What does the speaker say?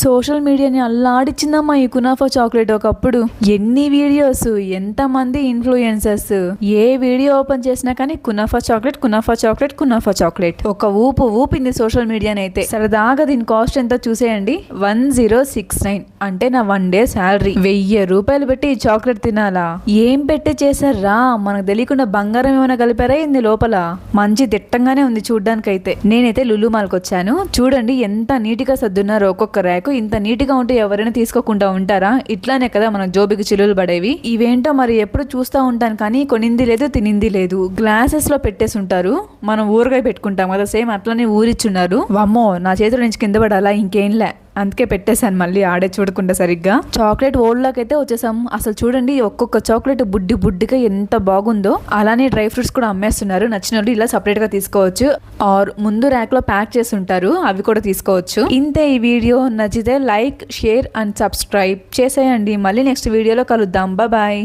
Social మీడియాని అల్లాడిచ్చిందమ్మా ఈ kunafa chocolate. ఒకప్పుడు ఎన్ని వీడియోస్, ఎంతమంది ఇన్ఫ్లుయెన్సర్స్, ఏ వీడియో ఓపెన్ చేసినా కానీ kunafa chocolate, kunafa chocolate, kunafa chocolate. ఒక ఊపింది సోషల్ మీడియాని అయితే. సరదాగా దీని కాస్ట్ ఎంతో చూసేయండి, 1069. అంటే నా 1 డే శాలరీ. 1000 రూపాయలు పెట్టి ఈ చాక్లెట్ తినాలా? ఏం పెట్టి చేశారా? మనకు తెలియకుండా బంగారం ఏమైనా కలిపారా ఇంది లోపల? మంచి దిట్టంగానే ఉంది చూడ్డానికైతే. నేనైతే లులు మాల్కి వచ్చాను. చూడండి ఎంత నీట్గా సర్దున్నారు ఒక్కొక్క ర్యాక్. ఇంత నీట్గా ఉంటే ఎవరైనా తీసుకోకుండా ఉంటారా? ఇట్లానే కదా మన జోబికి చిల్లులు పడేవి. ఇవేంటో మరి ఎప్పుడు చూస్తూ ఉంటాను కానీ కొనింది లేదు, తినింది లేదు. గ్లాసెస్ లో పెట్టేసి ఉంటారు, మనం ఊరగాయ పెట్టుకుంటాం కదా, సేమ్ అట్లనే ఊరిచ్చున్నారు. వమ్మో, నా చేతిలో నుంచి కింద పడాలా ఇంకేంలే, అందుకే పెట్టేశాను మళ్ళీ ఆడే చూడకుండా సరిగ్గా. చాక్లెట్ ఓల్డ్లోకి అయితే వచ్చేసాం. అసలు చూడండి ఒక్కొక్క చాక్లెట్ బుడ్డిగా ఎంత బాగుందో. అలానే డ్రై ఫ్రూట్స్ కూడా అమ్మేస్తున్నారు. నచ్చిన వాళ్ళు ఇలా సపరేట్ గా తీసుకోవచ్చు, ఆర్ ముందు ర్యాక్ లో ప్యాక్ చేసి ఉంటారు, అవి కూడా తీసుకోవచ్చు. ఇంతే ఈ వీడియో. నచ్చితే లైక్, షేర్ అండ్ సబ్స్క్రైబ్ చేసేయండి. మళ్ళీ నెక్స్ట్ వీడియోలో కలుద్దాం. బాయ్.